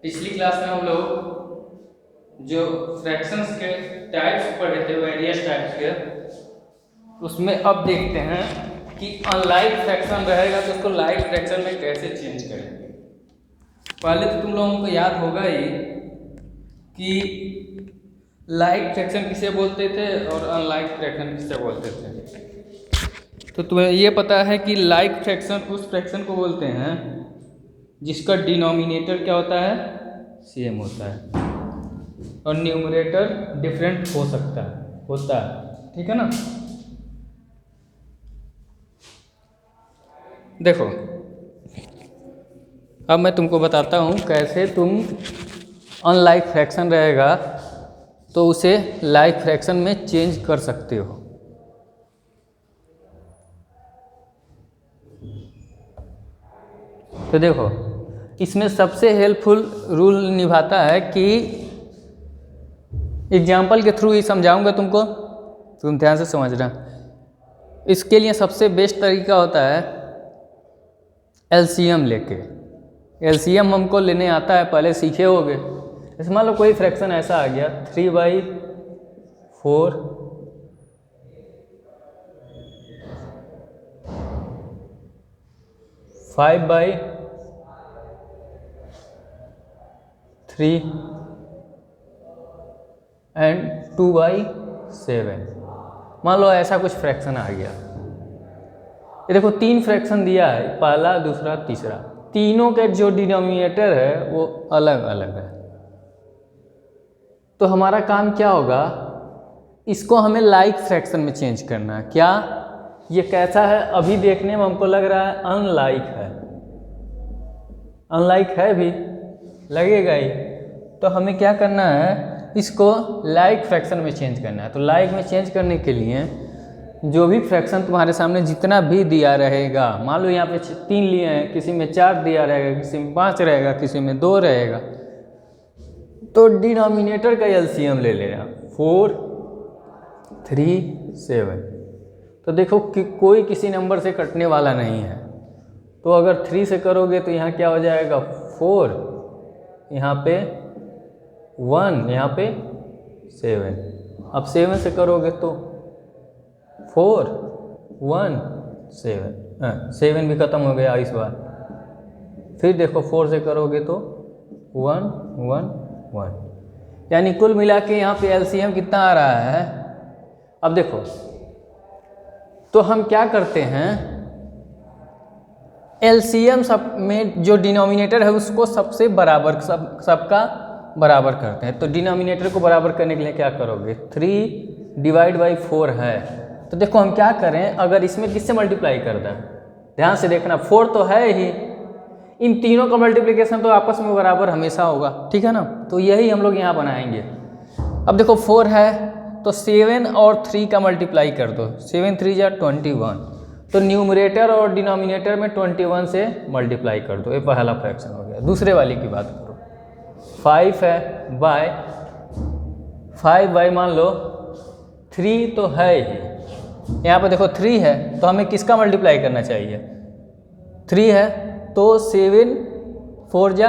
पिछली क्लास में हम लोग जो फ्रैक्शंस के टाइप्स पढ़े थे, वेरियस टाइप्स के, उसमें अब देखते हैं कि अनलाइक फ्रैक्शन रहेगा तो उसको लाइक फ्रैक्शन में कैसे चेंज करेंगे। पहले तो तुम लोगों को याद होगा ही कि लाइक फ्रैक्शन किसे बोलते थे और अनलाइक फ्रैक्शन किसे बोलते थे। तो तुम्हें ये पता है कि लाइक फ्रैक्शन उस फ्रैक्शन को बोलते हैं जिसका डिनोमिनेटर क्या होता है, सेम होता है, और न्यूमरेटर डिफरेंट हो सकता है, होता है। ठीक है ना। देखो अब मैं तुमको बताता हूँ कैसे तुम अनलाइक फ्रैक्शन रहेगा तो उसे लाइक फ्रैक्शन में चेंज कर सकते हो। तो देखो इसमें सबसे हेल्पफुल रूल निभाता है कि एग्जाम्पल के थ्रू ही समझाऊंगा तुमको, तुम ध्यान से समझना। इसके लिए सबसे बेस्ट तरीका होता है एलसीएम लेके। एलसीएम हमको लेने आता है, पहले सीखे होगे। जैसे मान लो कोई फ्रैक्शन ऐसा आ गया 3/4 5/3 एंड 2/7। मान लो ऐसा कुछ फ्रैक्शन आ गया। ये देखो तीन फ्रैक्शन दिया है, पहला, दूसरा, तीसरा। तीनों के जो डिनोमिनेटर है वो अलग अलग है। तो हमारा काम क्या होगा, इसको हमें लाइक फ्रैक्शन में चेंज करना है। क्या ये कैसा है? अभी देखने में हमको लग रहा है अनलाइक है, अनलाइक है भी, लगेगा ही। तो हमें क्या करना है, इसको लाइक फ्रैक्शन में चेंज करना है। तो लाइक में चेंज करने के लिए जो भी फ्रैक्शन तुम्हारे सामने जितना भी दिया रहेगा, मान लो यहाँ पे 3 लिए हैं, किसी में 4 दिया रहेगा, किसी में 5 रहेगा, किसी में 2 रहेगा, तो डिनोमिनेटर का एलसीएम ले लेना 4, 3, 7। तो देखो कि कोई किसी नंबर से कटने वाला नहीं है। तो अगर 3 से करोगे तो यहाँ क्या हो जाएगा 4, यहाँ पे 1, यहाँ पे 7। अब 7 से करोगे तो 4, 1, 7, 7 भी खत्म हो गया इस बार। फिर देखो 4 से करोगे तो 1, 1, 1, यानी कुल मिला के यहाँ पे एलसीएम कितना आ रहा है। अब देखो तो हम क्या करते हैं, एलसीएम सब में जो डिनोमिनेटर है उसको सबसे बराबर, सबका बराबर करते हैं। तो डिनोमिनेटर को बराबर करने के लिए क्या करोगे, 3/4 है। तो देखो हम क्या करें, अगर इसमें किससे मल्टीप्लाई कर दें, ध्यान से देखना, 4 तो है ही, इन तीनों का मल्टीप्लिकेशन तो आपस में बराबर हमेशा होगा। ठीक है ना। तो यही हम लोग यहाँ बनाएंगे। अब देखो 4 है तो 7 और 3 का मल्टीप्लाई कर दो, 7 3 जा 21। तो न्यूमरेटर और डिनोमिनेटर में 21 से मल्टीप्लाई कर दो। ये पहला फ्रैक्शन हो गया। दूसरे वाली की बात करो, 5 है बाय 5 मान लो 3 तो है ही, यहाँ पे देखो 3 है तो हमें किसका मल्टीप्लाई करना चाहिए, 3 है तो 7 4 जा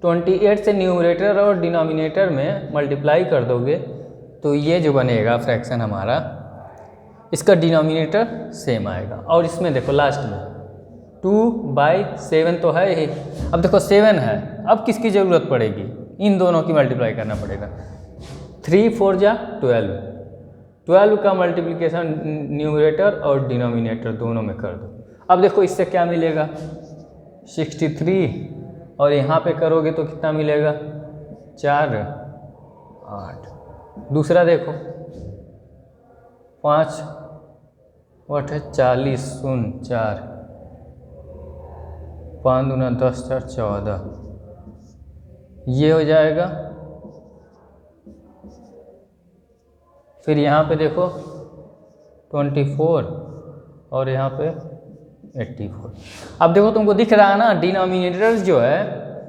28 से न्यूमरेटर और डिनोमिनेटर में मल्टीप्लाई कर दोगे तो ये जो बनेगा फ्रैक्शन हमारा, इसका डिनोमिनेटर सेम आएगा। और इसमें देखो लास्ट में 2/7 तो है ही। अब देखो 7 है, अब किसकी ज़रूरत पड़ेगी, इन दोनों की मल्टीप्लाई करना पड़ेगा। 3 4 जा 12 का मल्टीप्लिकेशन न्यूमरेटर और डिनोमिनेटर दोनों में कर दो। अब देखो इससे क्या मिलेगा, 63, और यहाँ पे करोगे तो कितना मिलेगा, 4, 8। दूसरा देखो 5 8 40 0 4, 5 दूना 10 4 14, ये हो जाएगा। फिर यहाँ पे देखो 24 और यहाँ पे 84। अब देखो तुमको दिख रहा है ना, डिनोमिनेटर जो है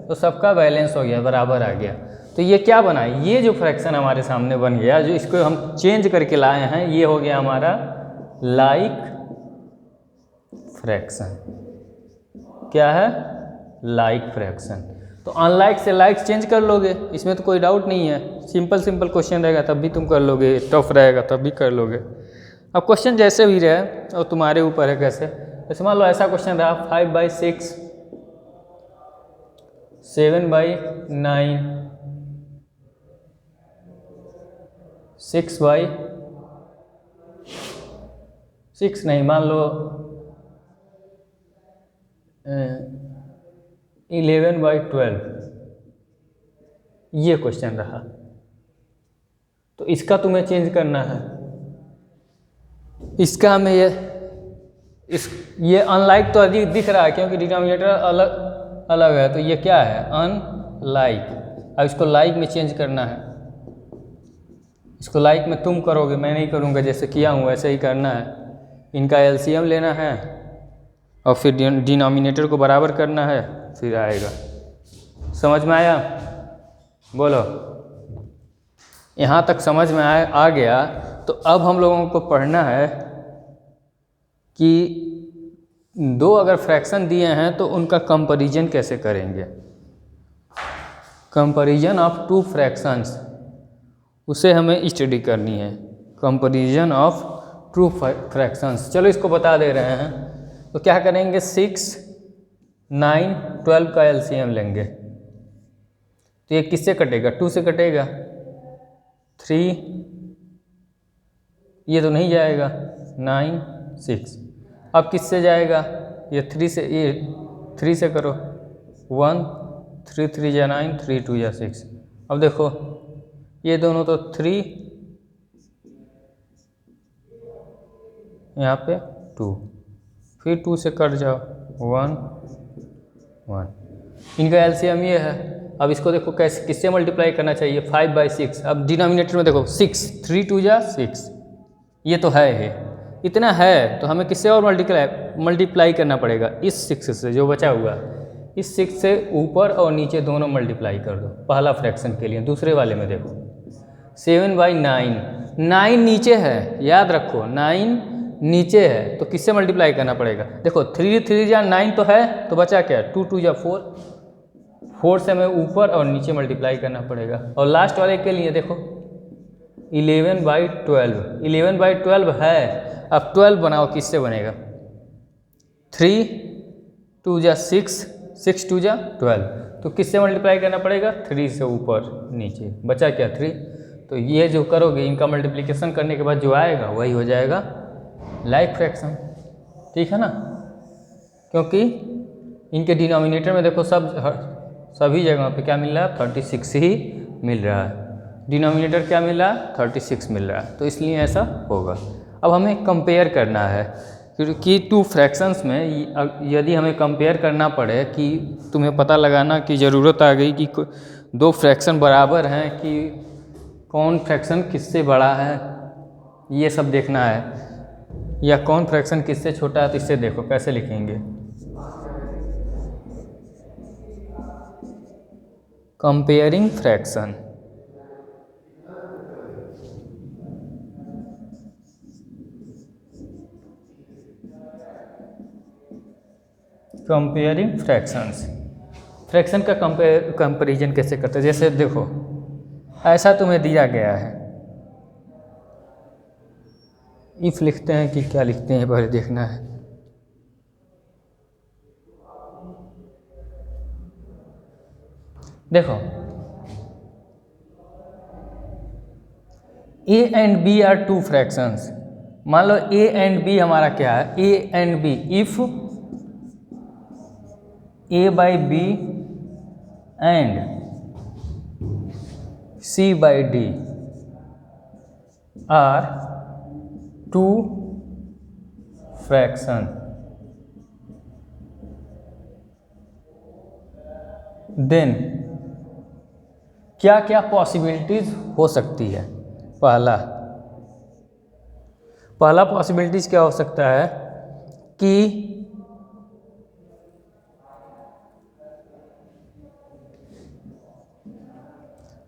तो सबका बैलेंस हो गया, बराबर आ गया। तो ये क्या बना, ये जो फ्रैक्शन हमारे सामने बन गया, जो इसको हम चेंज करके लाए हैं, ये हो गया हमारा लाइक फ्रैक्शन। क्या है, लाइक फ्रैक्शन। तो अनलाइक से लाइक चेंज कर लोगे, इसमें तो कोई डाउट नहीं है। सिंपल सिंपल क्वेश्चन रहेगा तब भी तुम कर लोगे, टफ रहेगा तब भी कर लोगे। अब क्वेश्चन जैसे भी रहे और तुम्हारे ऊपर है कैसे। जैसे मान लो ऐसा क्वेश्चन रहा 5/6, 7/9, 6/6 नहीं, मान लो 11/12, ये क्वेश्चन रहा। तो इसका तुम्हें चेंज करना है। इसका हमें ये अनलाइक तो अधिक दिख रहा है क्योंकि डिनोमिनेटर अलग अलग है, तो ये क्या है, अनलाइक। अब इसको लाइक में चेंज करना है। इसको लाइक में तुम करोगे, मैं नहीं करूँगा, जैसे किया हूँ वैसे ही करना है। इनका एलसीएम लेना है और फिर डिनोमिनेटर को बराबर करना है, फिर आएगा। समझ में आया? बोलो। यहाँ तक समझ में आ गया। तो अब हम लोगों को पढ़ना है कि दो अगर फ्रैक्शन दिए हैं तो उनका कंपैरिजन कैसे करेंगे। कंपैरिजन ऑफ टू फ्रैक्शंस, उसे हमें स्टडी करनी है। कंपैरिजन ऑफ टू फ्रैक्शंस, चलो इसको बता दे रहे हैं। तो क्या करेंगे, 6, 9, 12 का एलसीएम लेंगे। तो ये किससे कटेगा, 2 से कटेगा। 3, ये तो नहीं जाएगा, 9, 6। अब किससे जाएगा, ये 3 से, ये 3 से करो, 1, 3 3 या 9, 3 2 या 6। अब देखो ये दोनों तो 3, यहाँ पे 2, फिर 2 से कट जाओ, 1 1। इनका एलसीएम ये है। अब इसको देखो कैसे, किससे मल्टीप्लाई करना चाहिए, 5/6। अब डिनोमिनेटर में देखो 6, 3 2 या 6, ये तो है, इतना है, तो हमें किससे और मल्टीप्लाई करना पड़ेगा, इस 6 से जो बचा हुआ, इस 6 से ऊपर और नीचे दोनों मल्टीप्लाई कर दो पहला फ्रैक्शन के लिए। दूसरे वाले में देखो 7/9, 9 नीचे है, याद रखो 9 नीचे है, तो किससे मल्टीप्लाई करना पड़ेगा, देखो 3 3 या 9 तो है, तो बचा क्या, 2 2 या 4, 4 से हमें ऊपर और नीचे मल्टीप्लाई करना पड़ेगा। और लास्ट वाले के लिए देखो 11/12, 11/12 है। अब 12 बनाओ, किससे बनेगा, 3 2 या 6, 6 2 या 12, तो किससे मल्टीप्लाई करना पड़ेगा, 3 से ऊपर नीचे, बचा क्या 3। तो ये जो करोगे, इनका मल्टीप्लिकेशन करने के बाद जो आएगा वही हो जाएगा लाइक फ्रैक्शन, ठीक है ना। क्योंकि इनके डिनोमिनेटर में देखो सभी जगह पे क्या मिल रहा है, 36 ही मिल रहा है। डिनोमिनेटर क्या मिल रहा है, 36 मिल रहा है, तो इसलिए ऐसा होगा। अब हमें कंपेयर करना है, क्योंकि टू फ्रैक्शंस में यदि हमें कंपेयर करना पड़े, कि तुम्हें पता लगाना की ज़रूरत आ गई कि दो फ्रैक्शन बराबर हैं कि कौन फ्रैक्शन किससे बड़ा है, ये सब देखना है, या कौन फ्रैक्शन किससे छोटा है, तो इससे देखो कैसे लिखेंगे। Comparing fraction, comparing fractions, fraction का कंपैरिजन कैसे करते हैं। जैसे देखो ऐसा तुम्हें दिया गया है, इफ लिखते हैं कि क्या लिखते हैं पहले देखना है। देखो A and B are two fractions. मान लो ए एंड बी हमारा क्या है, A and B, if A/B and C/D are two fraction, then क्या क्या पॉसिबिलिटीज हो सकती है। पहला पॉसिबिलिटीज क्या हो सकता है कि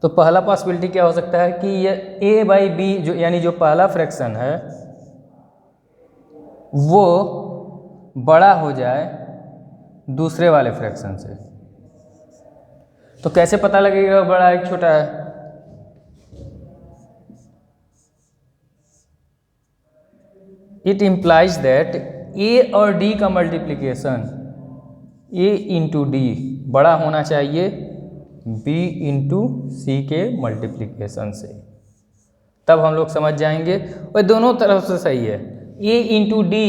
तो पहला पॉसिबिलिटी क्या हो सकता है कि ये A/B जो यानी जो पहला फ्रैक्शन है वो बड़ा हो जाए दूसरे वाले फ्रैक्शन से। तो कैसे पता लगेगा बड़ा है कि छोटा है? इट इम्प्लाइज दैट ए और डी का मल्टीप्लिकेशन ए इंटू डी बड़ा होना चाहिए बी इंटू सी के मल्टीप्लिकेशन से, तब हम लोग समझ जाएंगे। और दोनों तरफ से सही है। ए इंटू डी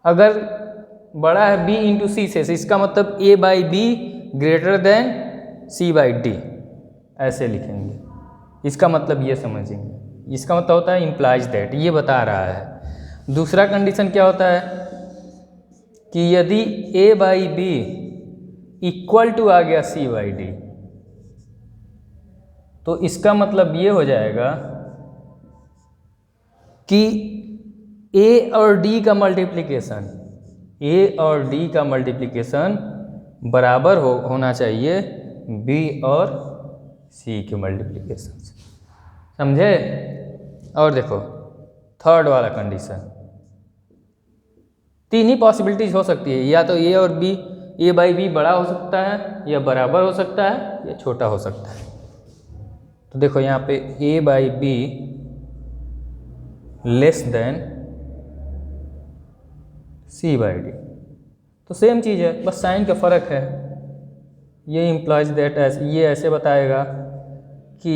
अगर बड़ा है बी इंटू सी से, इसका मतलब A by B greater than C by D, ऐसे लिखेंगे। इसका मतलब ये समझेंगे। इसका मतलब होता है इम्प्लाइज दैट, ये बता रहा है। दूसरा कंडीशन क्या होता है कि यदि ए बाई बी इक्वल टू आ गया सी बाई डी, तो इसका मतलब ये हो जाएगा कि ए और डी का मल्टीप्लिकेशन, ए और डी का मल्टीप्लिकेशन बराबर होना चाहिए बी और सी के मल्टीप्लिकेशन से, समझे? और देखो थर्ड वाला कंडीशन, तीन ही पॉसिबिलिटीज हो सकती है, या तो ए और बी, ए बाई बी बड़ा हो सकता है, या बराबर हो सकता है, या छोटा हो सकता है। तो देखो यहाँ पे A by B less than C by D, तो सेम चीज़ है, बस साइन का फ़र्क है। ये इम्प्लाइज दैट ये ऐसे बताएगा कि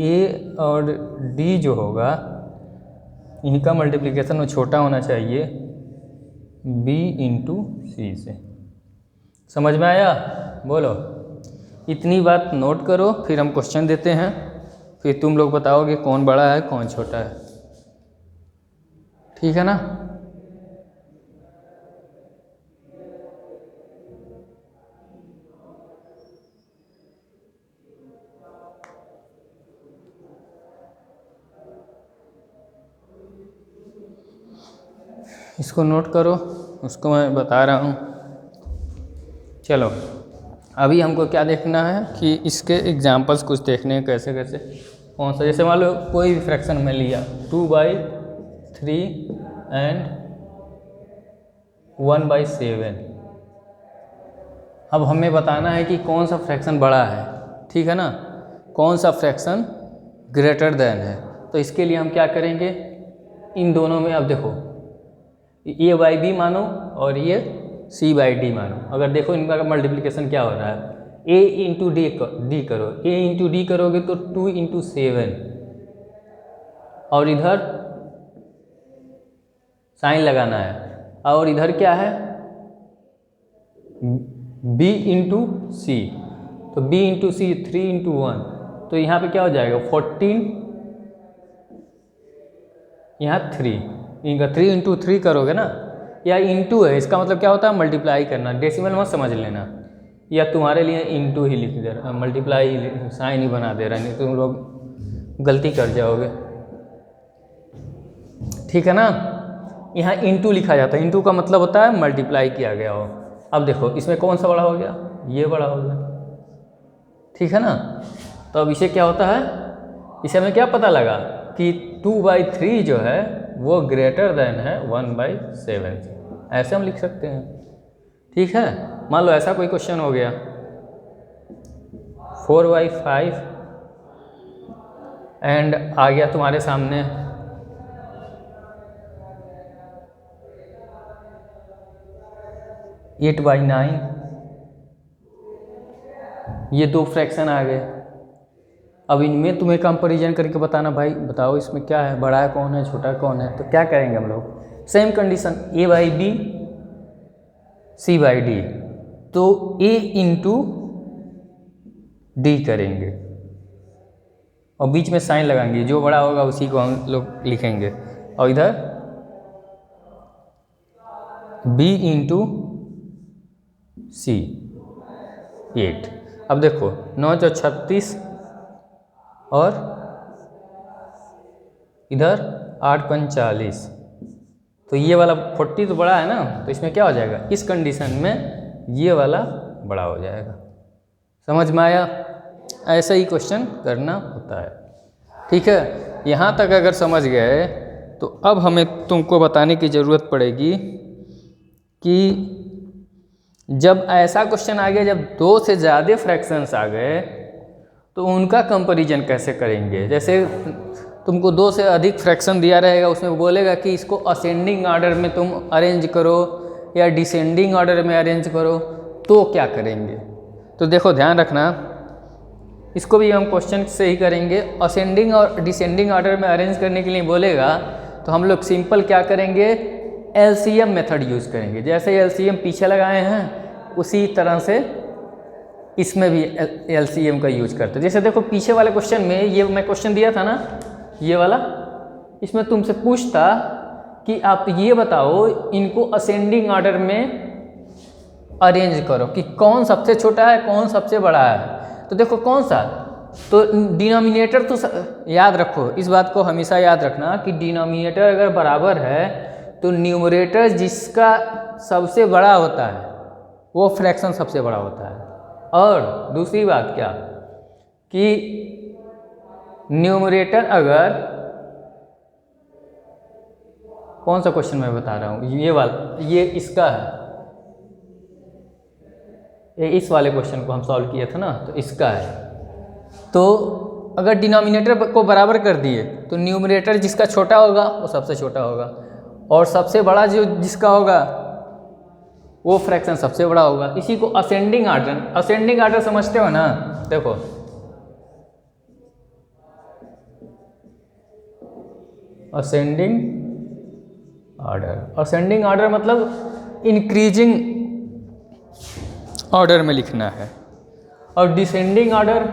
ए और डी जो होगा इनका मल्टीप्लिकेशन में छोटा होना चाहिए बी इंटू सी से। समझ में आया? बोलो। इतनी बात नोट करो, फिर हम क्वेश्चन देते हैं, फिर तुम लोग बताओगे कौन बड़ा है कौन छोटा है, ठीक है ना? इसको नोट करो, उसको मैं बता रहा हूँ। चलो अभी हमको क्या देखना है कि इसके एग्जाम्पल्स कुछ देखने हैं, कैसे कैसे कौन सा, जैसे मान लो कोई भी फ्रैक्शन में लिया 2/3 एंड 1/7। अब हमें बताना है कि कौन सा फ्रैक्शन बड़ा है, ठीक है ना, कौन सा फ्रैक्शन ग्रेटर देन है। तो इसके लिए हम क्या करेंगे, इन दोनों में अब देखो ए बाई बी मानो और ये सी बाई डी मानो। अगर देखो इनका मल्टीप्लिकेशन क्या हो रहा है, ए इंटू डी करो, ए इंटू डी करोगे तो 2 इंटू 7, और इधर साइन लगाना है, और इधर क्या है b इंटू सी, तो b इंटू सी 3 इंटू 1, तो यहाँ पे क्या हो जाएगा 14, यहाँ 3, इनका 3 इंटू 3 करोगे ना, या इंटू है, इसका मतलब क्या होता है मल्टीप्लाई करना, डेसिमल मत समझ लेना, या तुम्हारे लिए इंटू ही लिख दे रहा, मल्टीप्लाई साइन ही बना दे रहा, नहीं तो तुम लोग गलती कर जाओगे, ठीक है ना। यहाँ इंटू लिखा जाता है, इंटू का मतलब होता है मल्टीप्लाई किया गया हो। अब देखो इसमें कौन सा बड़ा हो गया, ये बड़ा हो गया, ठीक है ना। तो अब इसे क्या होता है, इसे हमें क्या पता लगा कि 2/3 जो है वो ग्रेटर देन है 1/7, ऐसे हम लिख सकते हैं, ठीक है। मान लो ऐसा कोई क्वेश्चन हो गया 4/5 एंड आ गया तुम्हारे सामने 8/9, ये दो फ्रैक्शन आ गए। अब इनमें तुम्हें कंपैरिजन करके बताना, भाई बताओ इसमें क्या है, बड़ा है कौन है छोटा कौन है। तो क्या करेंगे हम लोग, same condition A by B C by D, तो ए इंटू डी करेंगे और बीच में साइन लगाएंगे, जो बड़ा होगा उसी को हम लोग लिखेंगे, और इधर बी इंटू सी 8। अब देखो 9 × 36 और इधर 8 × 40, तो ये वाला 40 तो बड़ा है ना, तो इसमें क्या हो जाएगा, इस कंडीशन में ये वाला बड़ा हो जाएगा। समझ में आया? ऐसा ही क्वेश्चन करना होता है, ठीक है। यहाँ तक अगर समझ गए तो अब हमें तुमको बताने की ज़रूरत पड़ेगी कि जब ऐसा क्वेश्चन आ गया, जब 2 से ज़्यादा फ्रैक्शंस आ गए तो उनका कंपैरिजन कैसे करेंगे। जैसे तुमको 2 से अधिक फ्रैक्शन दिया रहेगा, उसमें बोलेगा कि इसको असेंडिंग ऑर्डर में तुम अरेंज करो या डिसेंडिंग ऑर्डर में अरेंज करो, तो क्या करेंगे। तो देखो ध्यान रखना, इसको भी हम क्वेश्चन से ही करेंगे। असेंडिंग और डिसेंडिंग ऑर्डर में अरेंज करने के लिए बोलेगा तो हम लोग सिंपल क्या करेंगे, एलसीएम मेथड यूज़ करेंगे। जैसे एलसीएम पीछे लगाए हैं उसी तरह से इसमें भी एलसीएम का यूज करते हैं। जैसे देखो पीछे वाले क्वेश्चन में ये मैं क्वेश्चन दिया था ना, ये वाला, इसमें तुमसे पूछता कि आप ये बताओ इनको असेंडिंग ऑर्डर में अरेंज करो कि कौन सबसे छोटा है कौन सबसे बड़ा है। तो देखो कौन सा, तो डिनोमिनेटर तो याद रखो, इस बात को हमेशा याद रखना कि डिनोमिनेटर अगर बराबर है तो न्यूमरेटर जिसका सबसे बड़ा होता है वो फ्रैक्शन सबसे बड़ा होता है। और दूसरी बात क्या कि न्यूमरेटर अगर, कौन सा क्वेश्चन मैं बता रहा हूँ, ये वाला, ये इसका है, ये इस वाले क्वेश्चन को हम सॉल्व किए थे ना, तो इसका है। तो अगर डिनोमिनेटर को बराबर कर दिए तो न्यूमरेटर जिसका छोटा होगा वो सबसे छोटा होगा, और सबसे बड़ा जो जिसका होगा वो फ्रैक्शन सबसे बड़ा होगा। इसी को असेंडिंग ऑर्डर समझते हो ना। देखो असेंडिंग ऑर्डर मतलब इंक्रीजिंग ऑर्डर में लिखना है, और डिसेंडिंग ऑर्डर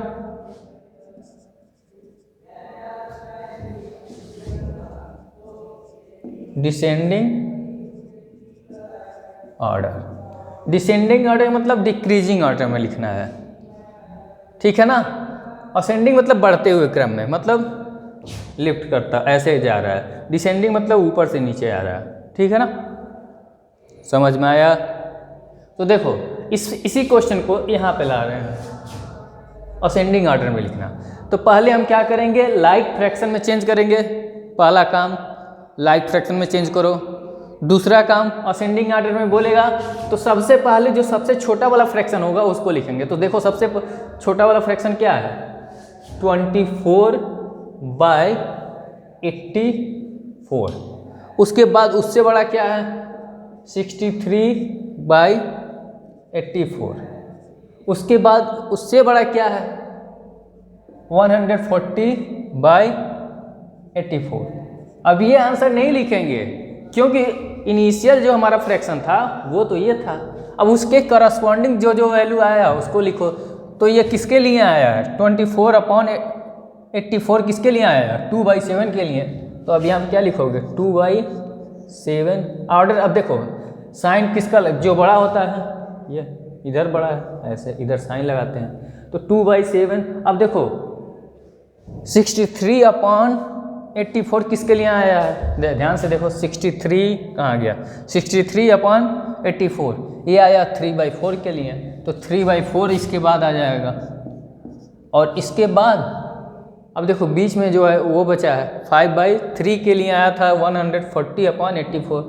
डिसेंडिंग ऑर्डर मतलब डिक्रीजिंग ऑर्डर में लिखना है, ठीक है ना। असेंडिंग मतलब बढ़ते हुए क्रम में, मतलब लिफ्ट करता ऐसे जा रहा है। डिसेंडिंग मतलब ऊपर से नीचे आ रहा है, ठीक है ना, समझ में आया। तो देखो इसी क्वेश्चन को यहाँ पे ला रहे हैं, असेंडिंग ऑर्डर में लिखना। तो पहले हम क्या करेंगे, लाइक फ्रैक्शन में चेंज करेंगे। पहला काम लाइक फ्रैक्शन में चेंज करो। दूसरा काम असेंडिंग ऑर्डर में बोलेगा तो सबसे पहले जो सबसे छोटा वाला फ्रैक्शन होगा उसको लिखेंगे। तो देखो सबसे छोटा वाला फ्रैक्शन क्या है, 24/84। उसके बाद उससे बड़ा क्या है, 63/84। उसके बाद उससे बड़ा क्या है, 140/84। अब ये आंसर नहीं लिखेंगे क्योंकि इनिशियल जो हमारा फ्रैक्शन था वो तो ये था। अब उसके करस्पॉन्डिंग जो वैल्यू आया उसको लिखो। तो ये किसके लिए आया है, 24/84 किसके लिए आया है, 2/7 के लिए। तो अभी हम क्या लिखोगे, 2/7 ऑर्डर। अब देखो साइन किसका जो बड़ा होता है, ये इधर बड़ा है, ऐसे इधर साइन लगाते हैं। तो 2/7। अब देखो 63/84 किसके लिए आया है, ध्यान से देखो 63 कहाँ गया, 63/84 ये आया 3/4 के लिए। तो 3/4 इसके बाद आ जाएगा। और इसके बाद अब देखो बीच में जो है वो बचा है 5/3 के लिए आया था 140/84।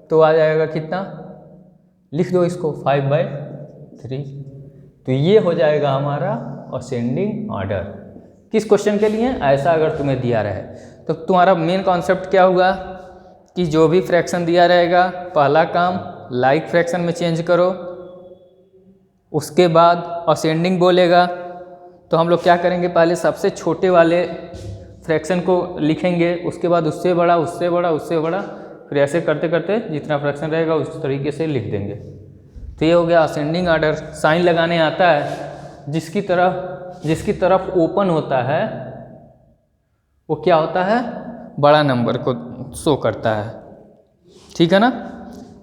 तो आ जाएगा कितना, लिख दो इसको 5/3। तो ये हो जाएगा हमारा असेंडिंग ऑर्डर। किस क्वेश्चन के लिए, ऐसा अगर तुम्हें दिया रहे तो तुम्हारा मेन कॉन्सेप्ट क्या हुआ कि जो भी फ्रैक्शन दिया रहेगा पहला काम लाइक फ्रैक्शन में चेंज करो। उसके बाद असेंडिंग बोलेगा तो हम लोग क्या करेंगे, पहले सबसे छोटे वाले फ्रैक्शन को लिखेंगे, उसके बाद उससे बड़ा, उससे बड़ा, उससे बड़ा, फिर ऐसे करते करते जितना फ्रैक्शन रहेगा उस तरीके से लिख देंगे। तो ये हो गया असेंडिंग ऑर्डर। साइन लगाने आता है, जिसकी तरफ ओपन होता है वो क्या होता है, बड़ा नंबर को शो करता है, ठीक है ना।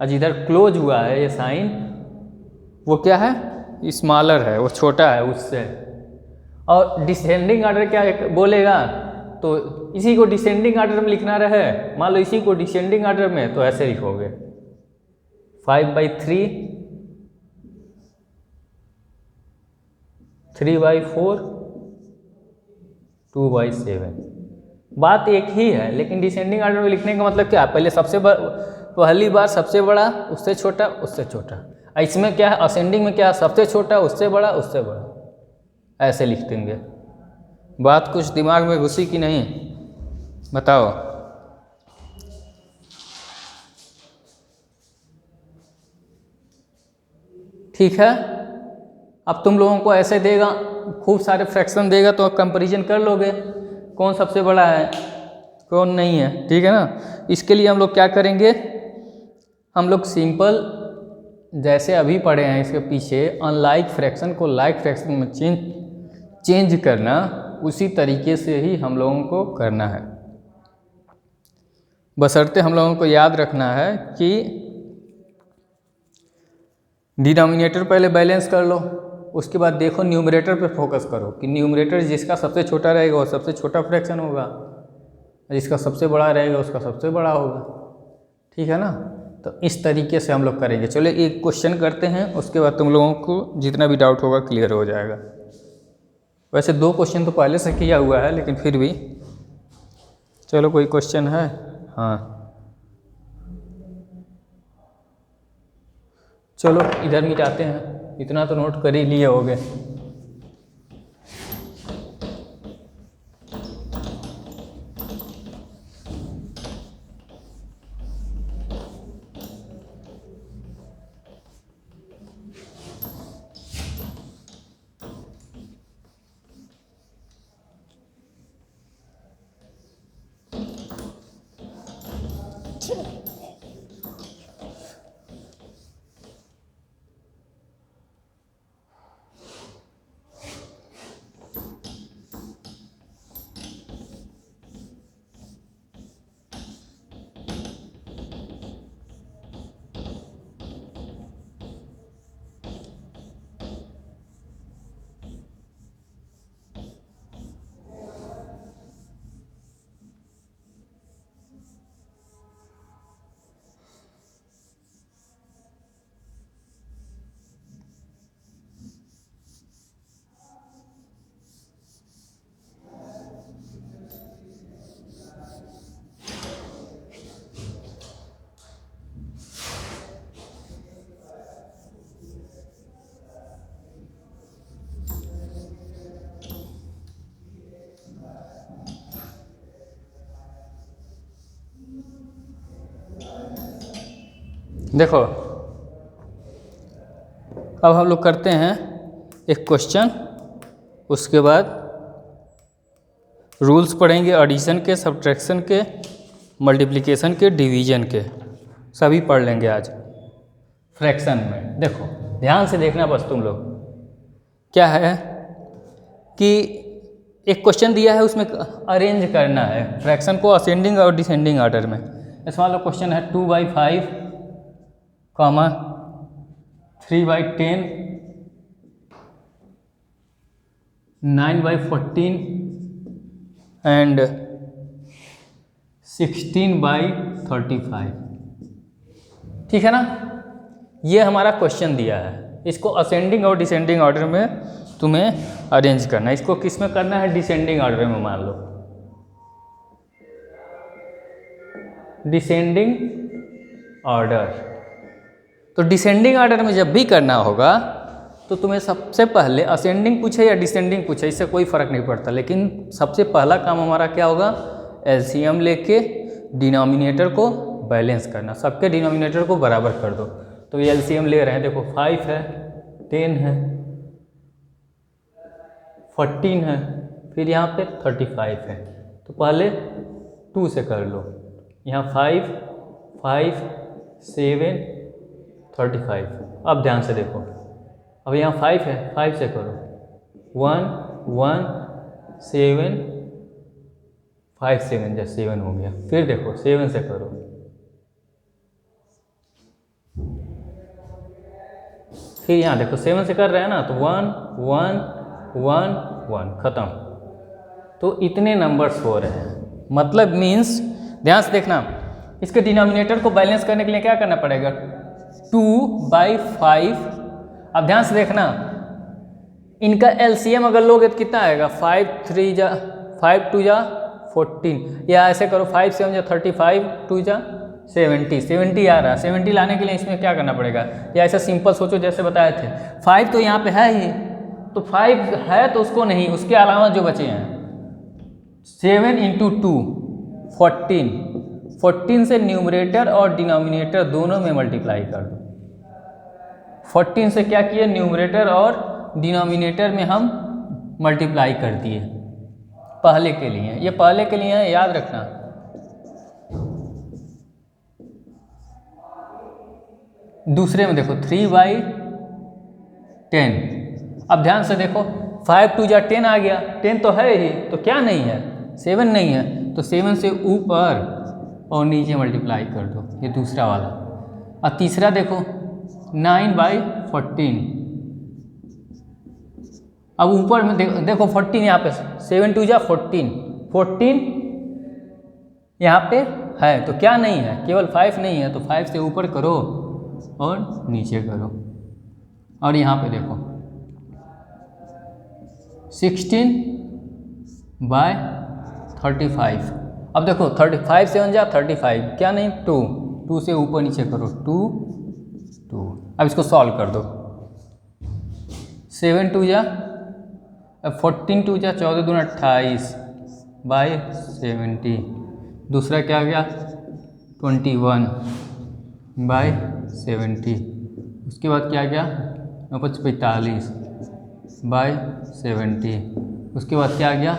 और जिधर क्लोज हुआ है ये साइन वो क्या है, स्मॉलर है, वो छोटा है उससे। और डिसेंडिंग ऑर्डर क्या बोलेगा, तो इसी को डिसेंडिंग ऑर्डर में लिखना रहे, मान लो इसी को डिसेंडिंग ऑर्डर में, तो ऐसे लिखोगे 5/3, 3/4, 2/7। बात एक ही है, लेकिन डिसेंडिंग ऑर्डर में लिखने का मतलब क्या, पहले पहली बार सबसे बड़ा, उससे छोटा, उससे छोटा। इसमें क्या है, असेंडिंग में क्या है, सबसे छोटा उससे बड़ा उससे बड़ा, ऐसे लिख देंगे। बात कुछ दिमाग में घुसी कि नहीं, बताओ। ठीक है, अब तुम लोगों को ऐसे देगा, खूब सारे फ्रैक्शन देगा तो कंपैरिजन कर लोगे कौन सबसे बड़ा है कौन नहीं है, ठीक है ना। इसके लिए हम लोग क्या करेंगे, हम लोग सिंपल जैसे अभी पढ़े हैं इसके पीछे, अनलाइक फ्रैक्शन को लाइक फ्रैक्शन में चेंज करना, उसी तरीके से ही हम लोगों को करना है। बशर्ते हम लोगों को याद रखना है कि डिनोमिनेटर पहले बैलेंस कर लो, उसके बाद देखो न्यूमरेटर पे फोकस करो कि न्यूमरेटर जिसका सबसे छोटा रहेगा वो सबसे छोटा फ्रैक्शन होगा, जिसका सबसे बड़ा रहेगा उसका सबसे बड़ा होगा, ठीक है ना। तो इस तरीके से हम लोग करेंगे। चलो एक क्वेश्चन करते हैं, उसके बाद तुम लोगों को जितना भी डाउट होगा क्लियर हो जाएगा। वैसे 2 क्वेश्चन तो पहले से किया हुआ है, लेकिन फिर भी चलो कोई क्वेश्चन है। हाँ चलो इधर मिटाते हैं, इतना तो नोट कर ही लिए होगे। देखो अब हम लोग करते हैं एक क्वेश्चन, उसके बाद रूल्स पढ़ेंगे एडिशन के, सब्ट्रैक्शन के, मल्टीप्लिकेशन के, डिवीजन के, सभी पढ़ लेंगे आज फ्रैक्शन में। देखो ध्यान से देखना बस तुम लोग, क्या है कि एक क्वेश्चन दिया है, उसमें अरेंज करना है फ्रैक्शन को असेंडिंग और डिसेंडिंग ऑर्डर में। इसमें वाला क्वेश्चन है 2/5, 3/10, 9/14 एंड 16/35, ठीक है ना। ये हमारा क्वेश्चन दिया है, इसको असेंडिंग और डिसेंडिंग ऑर्डर में तुम्हें अरेंज करना है। इसको किस में करना है, डिसेंडिंग ऑर्डर में मान लो, डिसेंडिंग ऑर्डर। तो डिसेंडिंग ऑर्डर में जब भी करना होगा तो तुम्हें सबसे पहले असेंडिंग पूछे या डिसेंडिंग पूछे इससे कोई फ़र्क नहीं पड़ता, लेकिन सबसे पहला काम हमारा क्या होगा, एलसीएम लेके डिनोमिनेटर को बैलेंस करना, सबके डिनोमिनेटर को बराबर कर दो। तो ये एलसीएम ले रहे हैं, देखो 5 है, 10 है, 14 है, फिर यहाँ पे 35 है। तो पहले 2 से कर लो, यहाँ 5, 5, 7, 35। अब ध्यान से देखो, अब यहाँ 5 है, 5 से करो, 1, 1, 7, 5, 7 जैसे 7 हो गया। फिर देखो 7 से करो, फिर यहाँ देखो 7 से कर रहे हैं ना, तो 1, 1, 1, 1 खत्म। तो इतने नंबर्स हो रहे हैं, मतलब मीन्स ध्यान से देखना, इसके डिनोमिनेटर को बैलेंस करने के लिए क्या करना पड़ेगा, 2/5। अब ध्यान से देखना, इनका एलसीएम अगर लोगे तो कितना आएगा, 5 3 जा 5 2 जा 14, या ऐसे करो 5 7 जा 35, 2 जा 70 आ रहा है। 70 लाने के लिए इसमें क्या करना पड़ेगा, या ऐसा सिंपल सोचो जैसे बताए थे। 5 तो यहाँ पे है ही, तो 5 है तो उसको नहीं, उसके अलावा जो बचे हैं 7 × 2 14, 14 से न्यूमरेटर और डिनोमिनेटर दोनों में मल्टीप्लाई कर दो। 14 से क्या किए, न्यूमरेटर और डिनोमिनेटर में हम मल्टीप्लाई कर दिए पहले के लिए, ये पहले के लिए है, याद रखना। दूसरे में देखो 3/10। अब ध्यान से देखो 5 2 × 10 आ गया, 10 तो है ही, तो क्या नहीं है, 7 नहीं है, तो 7 से ऊपर और नीचे मल्टीप्लाई कर दो, ये दूसरा वाला। और तीसरा देखो 9/14। अब ऊपर में देखो 14 यहाँ पे 7 2 × 14, 14 यहाँ पे है, तो क्या नहीं है, केवल 5 नहीं है, तो 5 से ऊपर करो और नीचे करो। और यहाँ पे देखो 16/35। अब देखो 35 से 1 जा 35, क्या नहीं 2 से ऊपर नीचे करो 2 2। अब इसको सॉल्व कर दो। 7 2 जा 14 2 जा 14 दूना 28/70। दूसरा क्या आ गया 21/70। उसके बाद क्या गया 45/70। उसके बाद क्या आ गया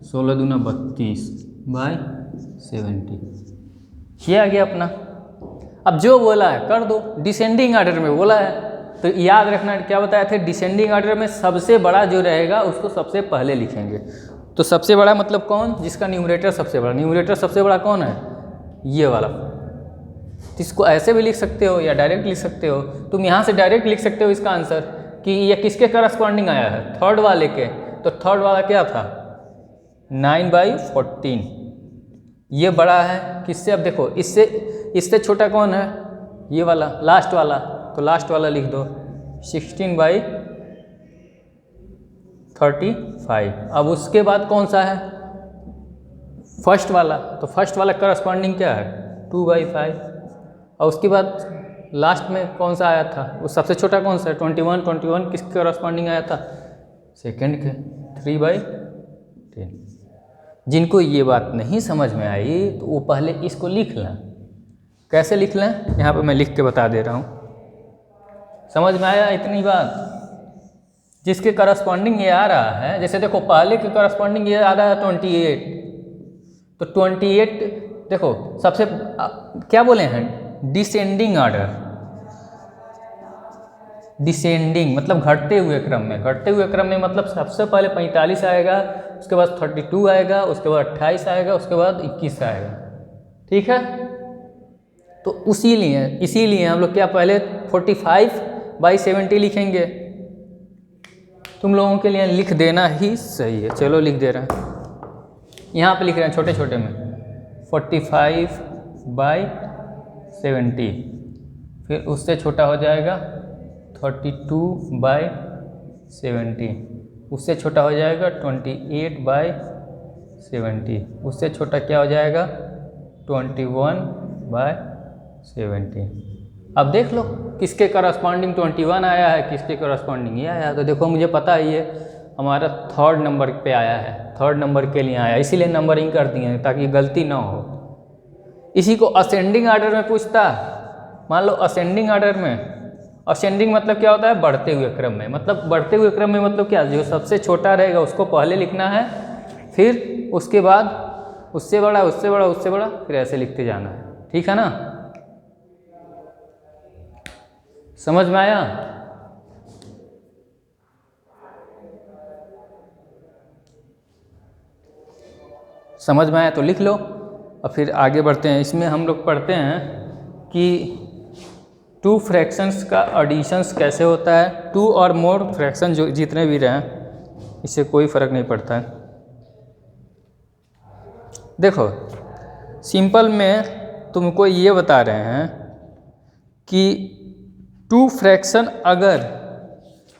16 दूना 32/70। ये आ गया अपना। अब जो बोला है कर दो, डिसेंडिंग ऑर्डर में बोला है तो याद रखना क्या बताया थे, डिसेंडिंग ऑर्डर में सबसे बड़ा जो रहेगा उसको सबसे पहले लिखेंगे। तो सबसे बड़ा मतलब कौन, जिसका न्यूमरेटर सबसे बड़ा, न्यूमरेटर सबसे बड़ा कौन है, ये वाला। तो इसको ऐसे भी लिख सकते हो या डायरेक्ट लिख सकते हो। तुम यहाँ से डायरेक्ट लिख सकते हो इसका आंसर कि ये किसके करस्पॉन्डिंग आया है, थर्ड वाले के। तो थर्ड वाला क्या था 9/14, ये बड़ा है किससे। अब देखो इससे छोटा कौन है, ये वाला लास्ट वाला, तो लास्ट वाला लिख दो 16/35। अब उसके बाद कौन सा है फर्स्ट वाला, तो फर्स्ट वाला करस्पॉन्डिंग क्या है 2/5। और उसके बाद लास्ट में कौन सा आया था, वो सबसे छोटा कौन सा है 21 किसके करस्पॉन्डिंग आया था, सेकंड के 3/10। जिनको ये बात नहीं समझ में आई तो वो पहले इसको लिख लें। कैसे लिख लें, यहाँ पे मैं लिख के बता दे रहा हूँ। समझ में आया इतनी बात, जिसके करस्पॉन्डिंग ये आ रहा है, जैसे देखो पहले के करस्पॉन्डिंग ये आ रहा है 28, तो 28 देखो सबसे क्या बोले हैं डिसेंडिंग ऑर्डर, डिसेंडिंग मतलब घटते हुए क्रम में, घटते हुए क्रम में मतलब सबसे पहले 45 आएगा, उसके बाद 32 आएगा, उसके बाद 28 आएगा, उसके बाद 21 आएगा, ठीक है। तो इसीलिए हम लोग क्या पहले 45/70 लिखेंगे। तुम लोगों के लिए लिख देना ही सही है, चलो लिख दे रहे हैं, यहाँ पे लिख रहे हैं छोटे छोटे में 45/70, फिर उससे छोटा हो जाएगा 32/70, उससे छोटा हो जाएगा 28/70, उससे छोटा क्या हो जाएगा 21/70। अब देख लो किसके करस्पॉन्डिंग 21 आया है, किसके करस्पॉन्डिंग ये आया है। तो देखो मुझे पता है ये हमारा थर्ड नंबर पे आया है, थर्ड नंबर के लिए आया, इसीलिए नंबरिंग कर दिए हैं ताकि गलती ना हो। इसी को असेंडिंग ऑर्डर में पूछता, मान लो असेंडिंग ऑर्डर में, असेंडिंग मतलब क्या होता है बढ़ते हुए क्रम में, मतलब बढ़ते हुए क्रम में मतलब क्या, जो सबसे छोटा रहेगा उसको पहले लिखना है, फिर उसके बाद उससे बड़ा, उससे बड़ा, उससे बड़ा, फिर ऐसे लिखते जाना है, ठीक है ना। समझ में आया। समझ में आया तो लिख लो। और फिर आगे बढ़ते हैं। इसमें हम लोग पढ़ते हैं कि टू फ्रैक्शंस का एडिशंस कैसे होता है। टू और मोर फ्रैक्शन जो जितने भी रहें इससे कोई फ़र्क नहीं पड़ता है। देखो सिंपल में तुमको ये बता रहे हैं कि टू फ्रैक्शन अगर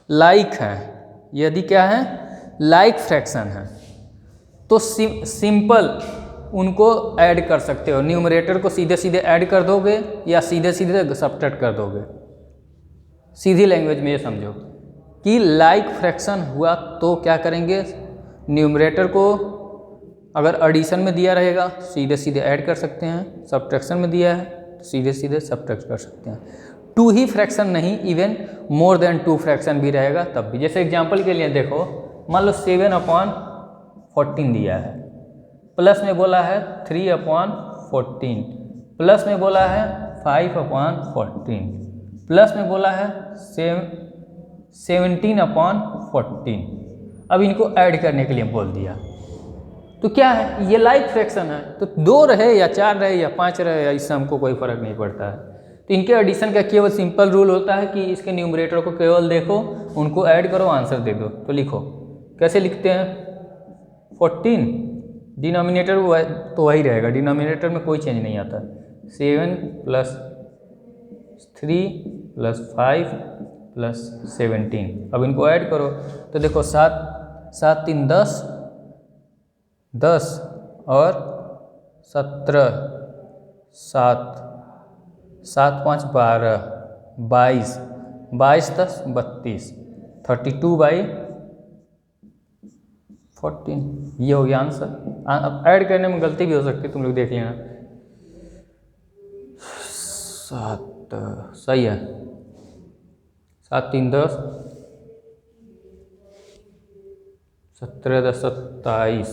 लाइक हैं, यदि क्या है लाइक फ्रैक्शन है, तो सिंपल उनको ऐड कर सकते हो। न्यूमरेटर को सीधे सीधे ऐड कर दोगे या सीधे सीधे सब्ट्रैक्ट कर दोगे। सीधी लैंग्वेज में ये समझो कि लाइक फ्रैक्शन हुआ तो क्या करेंगे, न्यूमरेटर को अगर एडिशन में दिया रहेगा सीधे सीधे ऐड कर सकते हैं, सब्ट्रैक्शन में दिया है तो सीधे सीधे सब्ट्रैक्ट कर सकते हैं। 2 ही फ्रैक्शन नहीं, इवन मोर देन 2 फ्रैक्शन भी रहेगा तब भी। जैसे एग्जांपल के लिए देखो, मान लो 7/14 दिया है, प्लस में बोला है 3/14, प्लस में बोला है 5/14, प्लस में बोला है 17/14। अब इनको ऐड करने के लिए बोल दिया तो क्या है, ये लाइक फ्रैक्शन है, तो 2 रहे या 4 रहे या 5 रहे या इससे हमको कोई फ़र्क नहीं पड़ता है। तो इनके एडिशन का केवल सिंपल रूल होता है कि इसके न्यूमरेटर को केवल देखो, उनको ऐड करो, आंसर दे दो। तो लिखो, कैसे लिखते हैं, 14 डिनोमिनेटर तो वही रहेगा, डिनोमिनेटर में कोई चेंज नहीं आता। 7 + 3 + 5 + 17। अब इनको ऐड करो तो देखो 7 7 3 10 और 17, 7 7 5 12, 22 22 10 32, 32/14। ये हो गया आंसर। अब ऐड करने में गलती भी हो सकती है, तुम लोग देख लेना। 7 सही है, 7 3 10, 17 10 27,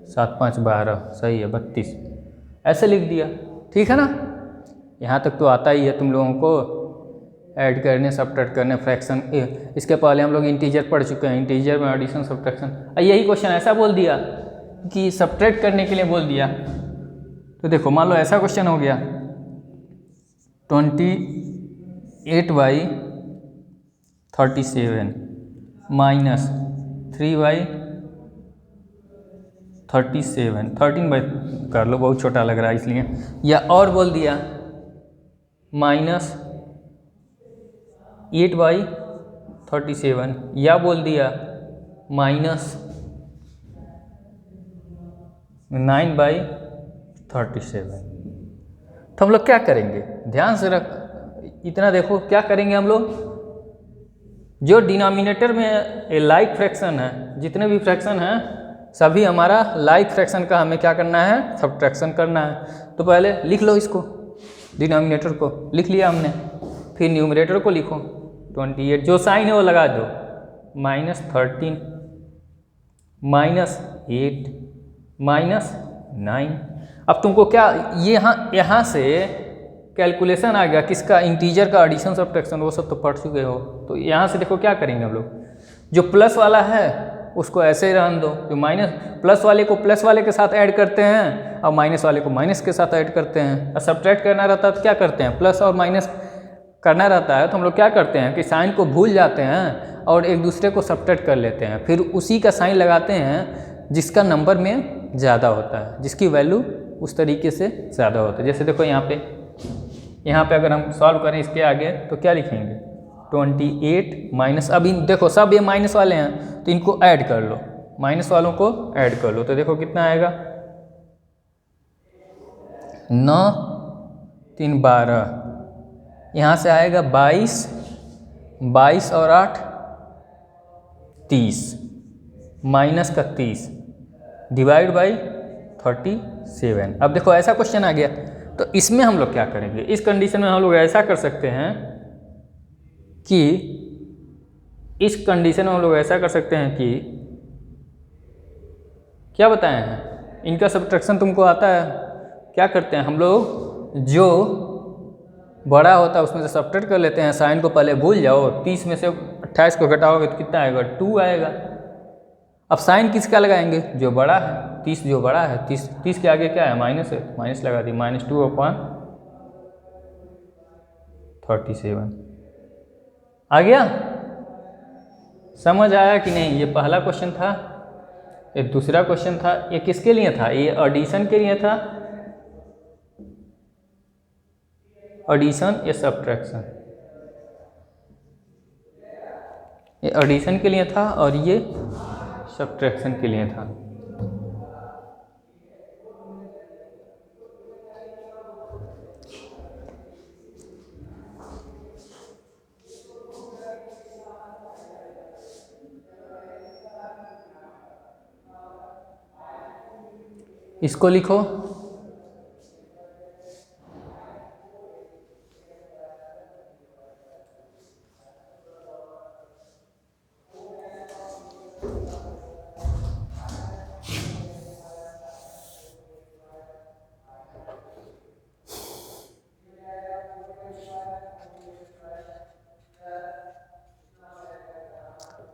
7 5 12, सही है 32। ऐसे लिख दिया, ठीक है ना। यहाँ तक तो आता ही है तुम लोगों को, ऐड करने, सब्ट्रैक्ट करने, फ्रैक्शन। इसके पहले हम लोग इंटीजर पढ़ चुके हैं, इंटीजर में एडिशन सब्ट्रैक्शन। यही क्वेश्चन ऐसा बोल दिया कि सब्ट्रैक्ट करने के लिए बोल दिया, तो देखो मान लो ऐसा क्वेश्चन हो गया, 28/37 माइनस 3/37, 13 कर लो, बहुत छोटा लग रहा है इसलिए। या और बोल दिया -8/37, या बोल दिया -9/37। तो हम लोग क्या करेंगे, ध्यान से रख, इतना देखो क्या करेंगे हम लोग। जो डिनोमिनेटर में लाइक फ्रैक्शन है, जितने भी फ्रैक्शन हैं सभी हमारा लाइक फ्रैक्शन का हमें क्या करना है, सब्ट्रैक्शन करना है। तो पहले लिख लो इसको, डिनोमिनेटर को लिख लिया हमने, फिर न्यूमरेटर को लिखो 28, जो साइन है वो लगा दो, -13 -8 -9। अब तुमको क्या यहाँ से कैलकुलेशन आ गया किसका, इंटीजर का एडिशन सब्ट्रैक्शन, वो सब तो पढ़ चुके हो। तो यहाँ से देखो क्या करेंगे हम लोग, जो प्लस वाला है उसको ऐसे ही रहने दो, जो माइनस, प्लस वाले को प्लस वाले के साथ ऐड करते हैं और माइनस वाले को माइनस के साथ ऐड करते हैं। और सब्ट्रैक्ट करना रहता है तो क्या करते हैं, प्लस और माइनस करना रहता है तो हम लोग क्या करते हैं कि साइन को भूल जाते हैं और एक दूसरे को सब्ट्रैक्ट कर लेते हैं, फिर उसी का साइन लगाते हैं जिसका नंबर में ज़्यादा होता है, जिसकी वैल्यू उस तरीके से ज़्यादा होता है। जैसे देखो यहाँ पे अगर हम सॉल्व करें इसके आगे तो क्या लिखेंगे, 28 माइनस, अब इन देखो सब ये माइनस वाले हैं तो इनको ऐड कर लो, माइनस वालों को ऐड कर लो, तो देखो कितना आएगा, 9 3 12, यहाँ से आएगा 22 और 8 30, माइनस का 30 डिवाइड बाई 37। अब देखो ऐसा क्वेश्चन आ गया, तो इसमें हम लोग क्या करेंगे, इस कंडीशन में हम लोग ऐसा कर सकते हैं कि इस कंडीशन में हम लोग ऐसा कर सकते हैं कि क्या बताए हैं, इनका सब्ट्रैक्शन तुमको आता है, क्या करते हैं हम लोग, जो बड़ा होता है उसमें से सब्ट्रैक्ट कर लेते हैं, साइन को पहले भूल जाओ, 30 में से 28 को घटाओगे तो कितना आएगा, 2 आएगा। अब साइन किसका लगाएंगे, जो बड़ा है, 30 जो बड़ा है, 30 के आगे क्या है, माइनस है, माइनस लगा दी, -2/37 आ गया। समझ आया कि नहीं, ये पहला क्वेश्चन था, ये दूसरा क्वेश्चन था, ये किसके लिए था, ये एडिशन के लिए था, एडिशन या सब्ट्रैक्शन, ये एडिशन के लिए था और ये सब्ट्रैक्शन के लिए था। इसको लिखो,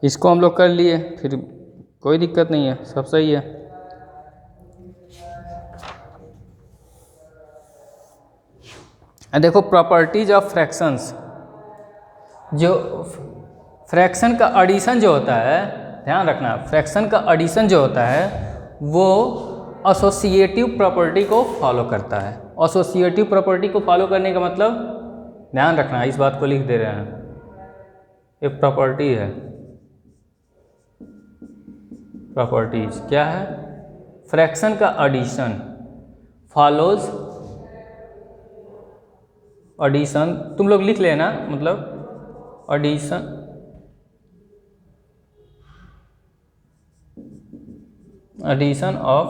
इसको हम लोग कर लिए, फिर कोई दिक्कत नहीं है, सब सही है। देखो प्रॉपर्टीज ऑफ फ्रैक्शंस, जो फ्रैक्शन का एडिशन जो होता है, ध्यान रखना, फ्रैक्शन का एडिशन जो होता है वो एसोसिएटिव प्रॉपर्टी को फॉलो करता है। एसोसिएटिव प्रॉपर्टी को फॉलो करने का मतलब, ध्यान रखना, इस बात को लिख दे रहे हैं, एक प्रॉपर्टी है, प्रॉपर्टीज क्या है, फ्रैक्शन का एडिशन फॉलोज, एडिशन तुम लोग लिख लेना, मतलब addition, addition of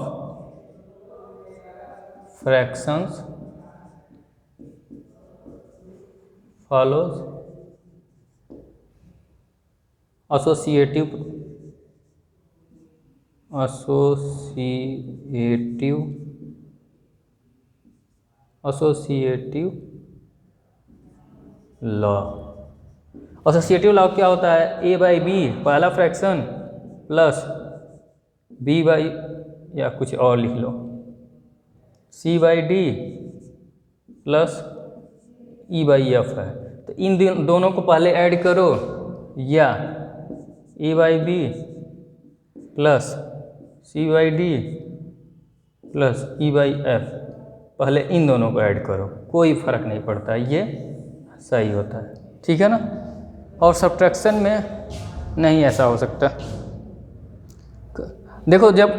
fractions follows associative law. Associative law क्या होता है, ए बाई बी पहला फ्रैक्शन प्लस बी बाई, या कुछ और लिख लो, C by D plus E by F है, तो इन दोनों को पहले ऐड करो, या A by B plus C by D plus E by F, पहले इन दोनों को ऐड करो, कोई फर्क नहीं पड़ता, ये सही होता है, ठीक है ना। और सब्ट्रैक्शन में नहीं ऐसा हो सकता। देखो जब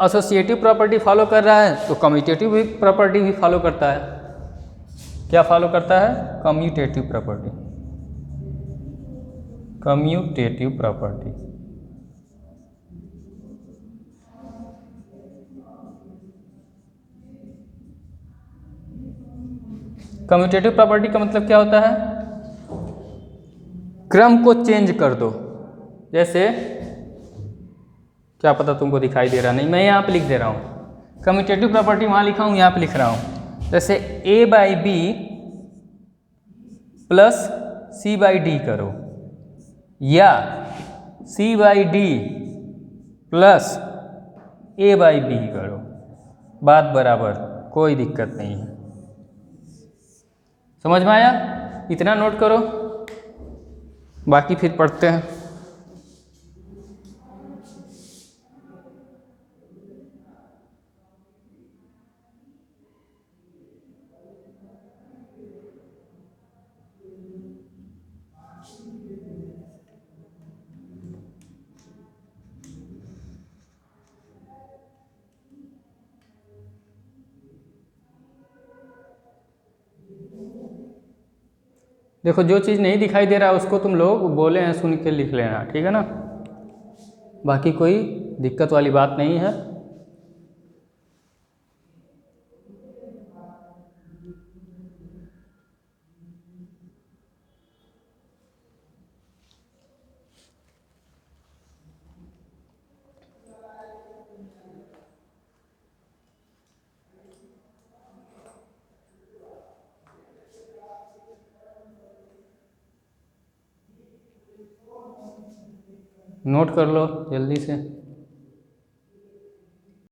एसोसिएटिव प्रॉपर्टी फॉलो कर रहा है तो कम्यूटेटिव भी प्रॉपर्टी भी फॉलो करता है। क्या फॉलो करता है, commutative property, commutative property. Commutative property का मतलब क्या होता है, क्रम को चेंज कर दो, जैसे क्या पता तुमको दिखाई दे रहा नहीं, मैं यहाँ पे लिख दे रहा हूँ, कम्यूटेटिव प्रॉपर्टी वहाँ लिखा हूँ, यहाँ पे लिख रहा हूँ, जैसे A by B plus C by D करो, या C by D plus A by B करो, बात बराबर, कोई दिक्कत नहीं है। समझ में आया, इतना नोट करो, बाकी फिर पढ़ते हैं। देखो जो चीज़ नहीं दिखाई दे रहा है उसको तुम लोग बोले हैं सुन के लिख लेना, ठीक है ना, बाकी कोई दिक्कत वाली बात नहीं है। नोट कर लो जल्दी से।